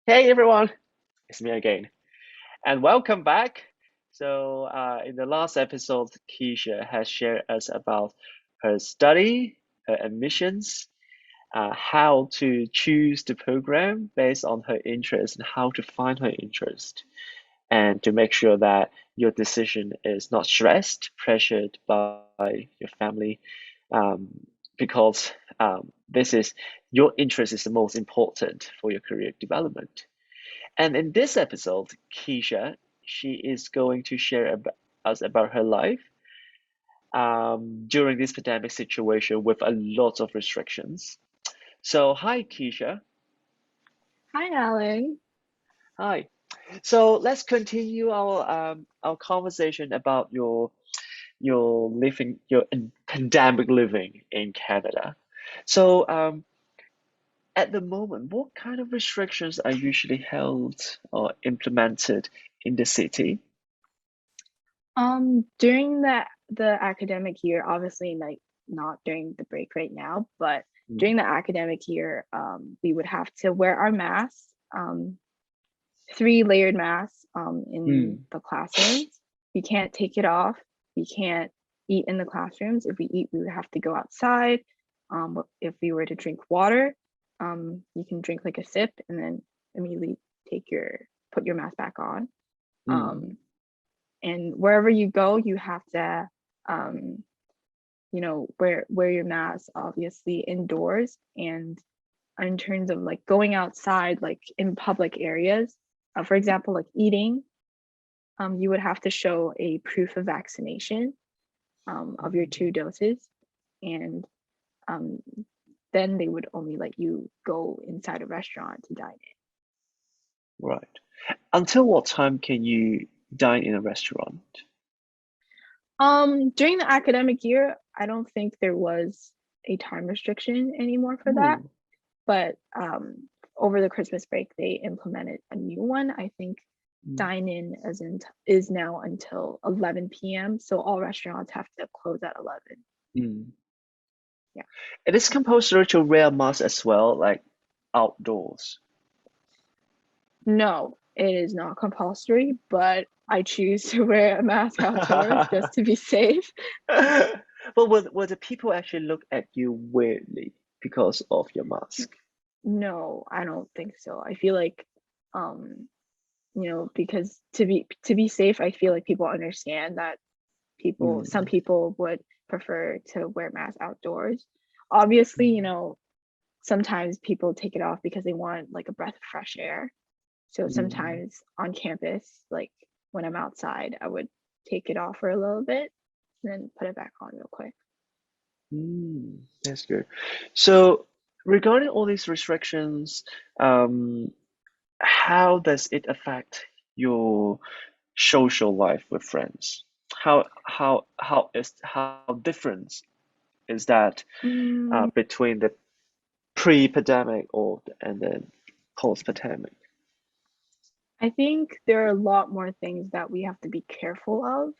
Hey everyone, it's me again, and welcome back. In the last episode, Keisha has shared us about her study, her admissions, how to choose the program based on her interest, and how to find her interest, and to make sure that your decision is not stressed, pressured by your family, um, because this is your interest is the most important for your career development. And in this episode, Keisha, she is going to share us about her life during this pandemic situation with a lot of restrictions. So, hi, Keisha. Hi, Alan. Hi. So let's continue our conversation about your living your pandemic living in Canada. So, at the moment, what kind of restrictions are usually held or implemented in the city? During the academic year, obviously like not during the break right now, but Mm, during the academic year, we would have to wear our masks, three layered masks, in mm, the classrooms. We can't take it off. We can't eat in the classrooms. If we eat, we would have to go outside. If we were to drink water, you can drink like a sip and then immediately take your put your mask back on. mm, Um, and wherever you go you have to um wear your mask obviously indoors, and in terms of like going outside like in public areas, for example like eating, you would have to show a proof of vaccination, of your two doses, and um, then they would only let you go inside a restaurant to dine right. Until what time can you dine in a restaurant? in. During the academic year I don't think there was a time restriction anymore for that, Hmm. but over the Christmas break they implemented a new one. I think Mm, dine in is now until 11 p.m. So all restaurants have to close at 11. mm. Yeah. It is compulsory to wear a mask as well, like outdoors. No, it is not compulsory, but I choose to wear a mask outdoors just to be safe. But will the people actually look at you weirdly because of your mask? No, I don't think so. I feel like um because to be safe, I feel like people understand that some Mm, people would prefer to wear masks outdoors. Obviously, sometimes people take it off because they want like a breath of fresh air. So mm, sometimes on campus, like when I'm outside, I would take it off for a little bit and then put it back on real quick. that's good. So, regarding all these restrictions, um, how does it affect your social life with friends? How different is that Mm, between the pre-pandemic or and then post-pandemic? I think there are a lot more things that we have to be careful of,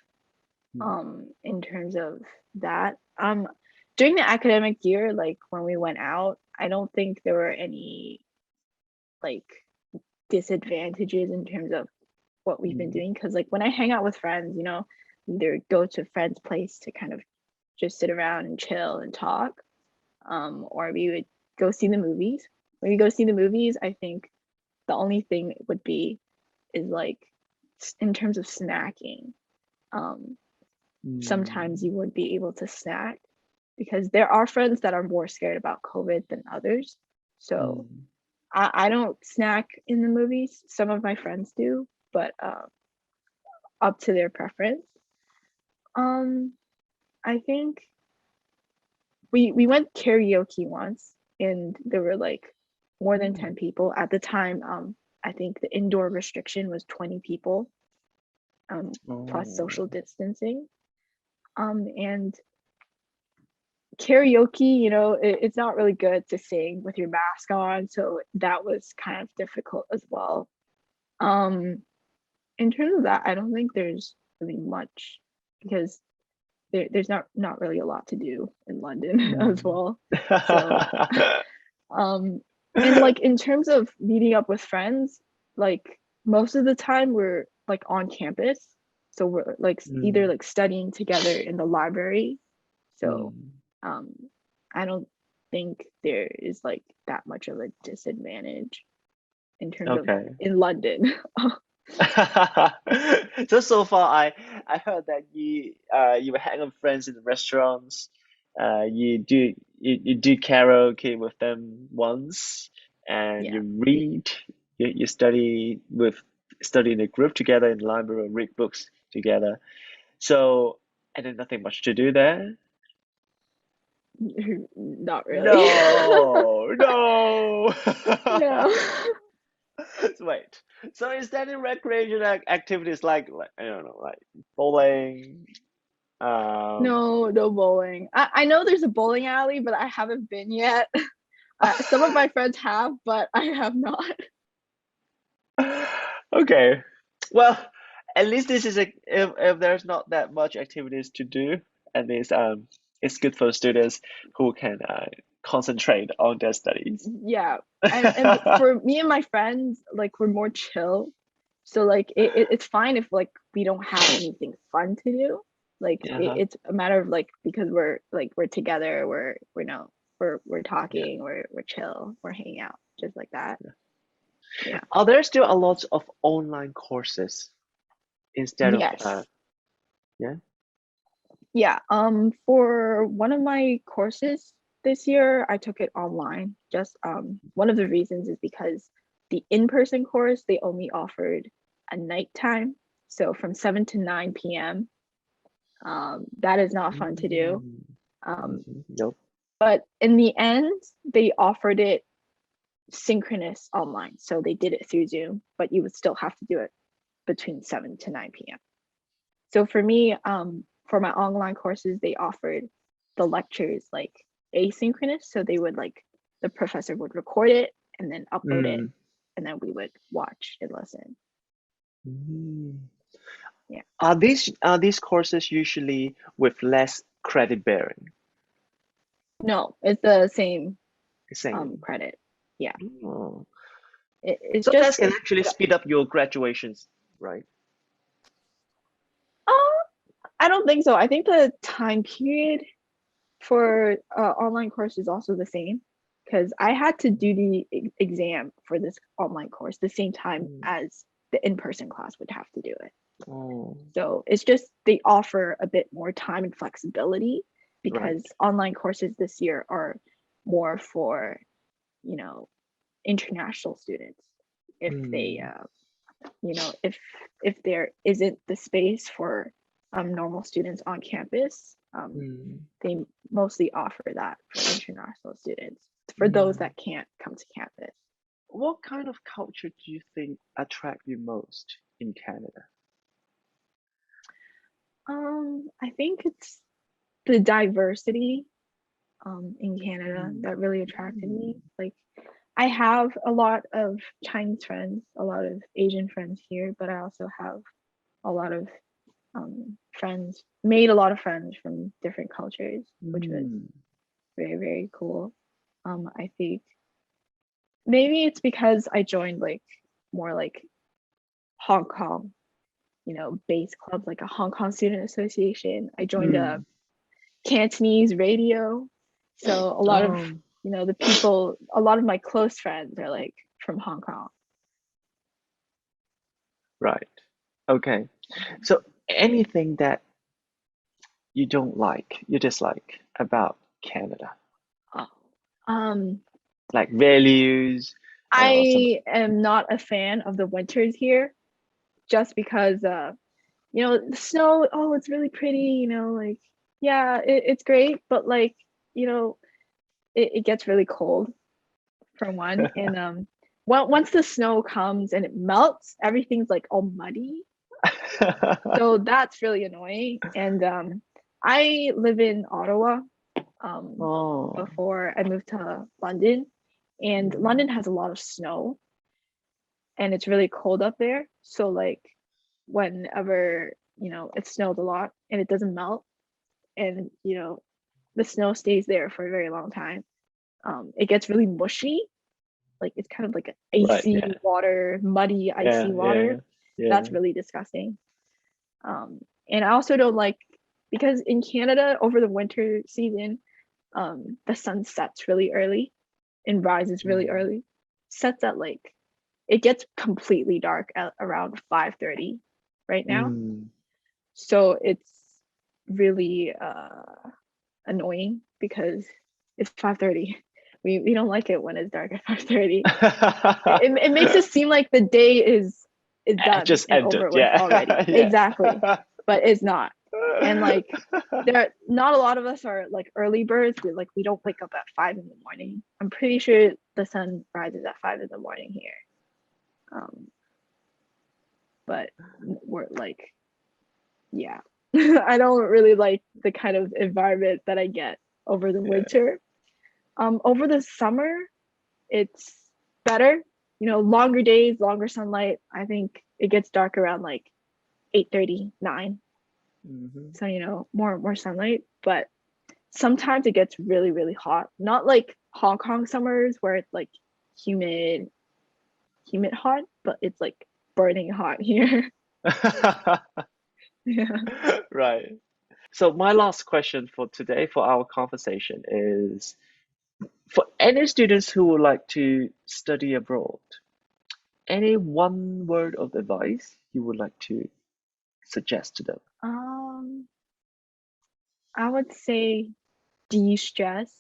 Mm, in terms of that. During the academic year, like when we went out, I don't think there were any like disadvantages in terms of what we've been mm, doing. Because like when I hang out with friends, either go to a friend's place to kind of just sit around and chill and talk, or we would go see the movies. When we go see the movies, I think the only thing would be is like in terms of snacking. Um, Sometimes mm, you would be able to snack because there are friends that are more scared about COVID than others. So mm, I don't snack in the movies. Some of my friends do, but up to their preference. Um, I think we went karaoke once, and there were like more than 10 mm. people at the time. I think the indoor restriction was 20 people, plus Oh, social distancing. And karaoke, it's not really good to sing with your mask on, so that was kind of difficult as well. Um, in terms of that, I don't think there's really much because there's not really a lot to do in London as mm. well. So, um, And like in terms of meeting up with friends, like most of the time we're like on campus. So we're like either Mm, like studying together in the library. So mm, um I don't think there is like that much of a disadvantage in terms of okay. in London. So far, I heard that you hang with friends in the restaurants. You do karaoke with them once, and Yeah. you read. You study in a group together in the library, read books together. So, and then nothing much to do there. Not really. No, no. No. Wait. So is that in recreational activities like I don't know, like bowling? Um, No, no bowling. I know there's a bowling alley, but I haven't been yet. Some of my friends have, but I have not. okay. Well, at least this is a if there's not that much activities to do, at least it's good for students who can concentrate on their studies. Yeah. And for me and my friends, like we're more chill. So like it's fine if like we don't have anything fun to do. Like Uh-huh. it's a matter of like because we're together, we're no we're Yeah. talking, we're chill, we're hanging out, just like that. Yeah. Are there still a lot of online courses instead of Yes. yeah? Yeah. For one of my courses this year, I took it online. Just one of the reasons is because the in-person course they only offered a nighttime, so from 7 to 9 p.m. That is not fun to do. Mm, Um, Yep. but in the end, they offered it synchronous online, so they did it through Zoom, but you would still have to do it between 7 to 9 p.m. So for me, for my online courses, they offered the lectures like asynchronous. So they would like the professor would record it and then upload it, Mm. and then we would watch and listen. Mm. Yeah. Are these courses usually with less credit bearing? No, it's the same Same. credit. Yeah. Oh. It's So just that can actually speed up your graduations, right? uh, I don't think so. I think the time period for online course is also the same because I had to do the exam for this online course the same time Mm. as the in-person class would have to do it. Oh, So it's just they offer a bit more time and flexibility because right. online courses this year are more for, you know, international students. If they, Mm. if there isn't the space for normal students on campus, Mm. they mostly offer that for international students, for those Mm. that can't come to campus. What kind of culture do you think attract you most in Canada? I think it's the diversity in Canada Mm. that really attracted me. Mm. Like, I have a lot of Chinese friends, a lot of Asian friends here, but I also have a lot of friends, made a lot of friends from different cultures, which was Mm. very, very cool. I think maybe it's because I joined like more like Hong Kong, base clubs, like a Hong Kong Student Association. I joined a Mm. Cantonese radio. So a lot of, Oh, the people, a lot of my close friends are like from Hong Kong. right. Okay. So anything that you don't like, you dislike about Canada, Oh. Um, like values or some. I am not a fan of the winters here just because, the snow, oh, it's really pretty, like, yeah, it's great, but like, you know, it gets really cold for one. And once the snow comes and it melts, everything's like all muddy. So that's really annoying. And I live in Ottawa um, Oh, before I moved to London, and mm, London has a lot of snow and it's really cold up there. So like whenever it snowed a lot and it doesn't melt, and the snow stays there for a very long time, it gets really mushy. like it's kind of like Right. icy Yeah. water, muddy, icy Yeah. Yeah. water. Yeah. That's really disgusting. And I also don't like because in Canada over the winter season, the sun sets really early and rises really Mm. early. Sets at like it gets completely dark at around 5:30 right now. Mm. So it's really annoying because it's 5:30. We don't like it when it's dark at 5:30. It makes it seem like the day is done Just and ended. over with already. Yeah. Yeah. Exactly. But it's not. And like there not a lot of us are like early birds. We don't wake up at 5 in the morning. I'm pretty sure the sun rises at 5 in the morning here. Um, but we're like, yeah. I don't really like the kind of environment that I get over the Yeah. winter. Over the summer, it's better. Longer days, longer sunlight. I think it gets dark around like 8:30, 9. Hmm. So, more sunlight, but sometimes it gets really, really hot. Not like Hong Kong summers where it's like humid, humid hot, but it's like burning hot here. Yeah. Right. So my last question for today for our conversation is for any students who would like to study abroad, any one word of advice you would like to suggest to them? Um, I would say de-stress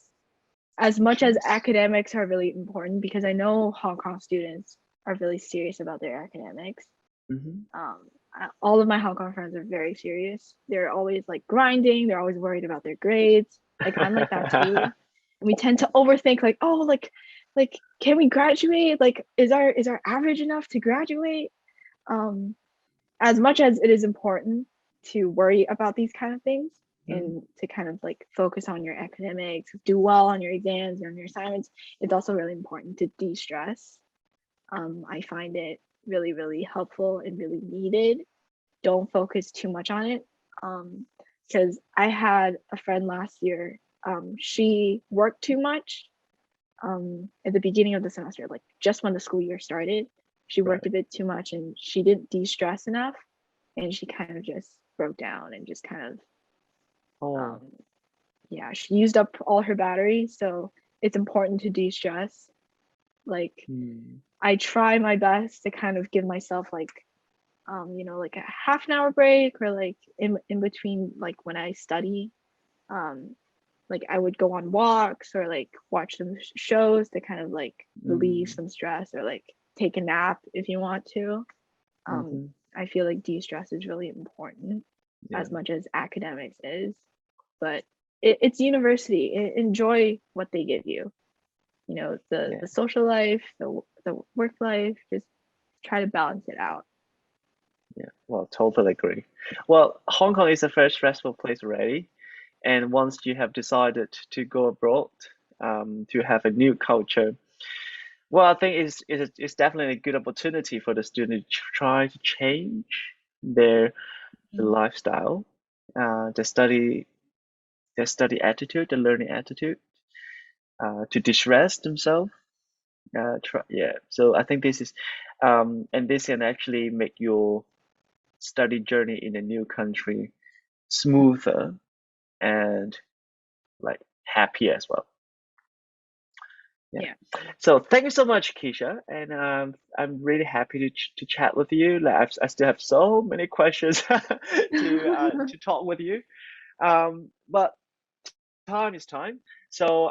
as much as Stress? academics are really important because I know Hong Kong students are really serious about their academics. Hmm. All of my Hong Kong friends are very serious. They're always like grinding. They're always worried about their grades. Like I'm like that too. And we tend to overthink like, oh, like can we graduate? Like is our average enough to graduate? Um, as much as it is important to worry about these kind of things and to kind of like focus on your academics, do well on your exams and your assignments, it's also really important to de-stress. I find it really, really helpful and really needed. Don't focus too much on it. Because I had a friend last year, she worked too much at the beginning of the semester, like just when the school year started. She worked Right. a bit too much and she didn't de-stress enough, and she kind of just broke down and just kind of Oh. um, yeah, she used up all her batteries. So it's important to de-stress. Like Hmm. I try my best to kind of give myself like like a half an hour break, or like in between like when I study. Um, like I would go on walks or like watch some shows to kind of like relieve Mm. some stress, or like take a nap if you want to. Um, Hmm. I feel like de-stress is really important Yeah. as much as academics is, but it's university. Enjoy what they give you. The Yeah. social life, the work life. Just try to balance it out. Yeah. Well, totally agree. Well, Hong Kong is a very stressful place already, and once you have decided to go abroad, to have a new culture, well, I think it's definitely a good opportunity for the student to try to change their lifestyle, their study attitude, the learning attitude, to distress themselves. Yeah. So I think this is, and this can actually make your study journey in a new country smoother and like happy as well. Yeah. Yeah. So thank you so much, Keisha, and I'm really happy to chat with you. Like I still have so many questions to talk with you. But time is time. So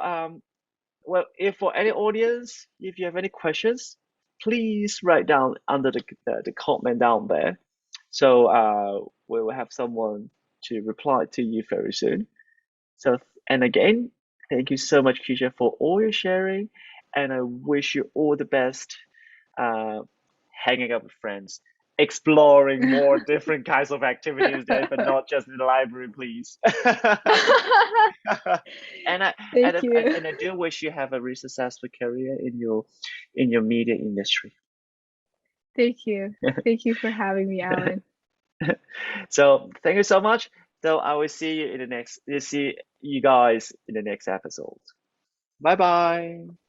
well, if for any audience, if you have any questions, please write down under the comment down there. So we will have someone to reply to you very soon. So, and again, thank you so much, Keisha, for all your sharing, and I wish you all the best uh, hanging out with friends, exploring more different kinds of activities there, but not just in the library, please. And I and Thank I, you. and I do wish you have a really successful career in your media industry. Thank you. Thank you for having me, Alan. So thank you so much. So I will see you in the next. See you guys in the next episode. Bye bye.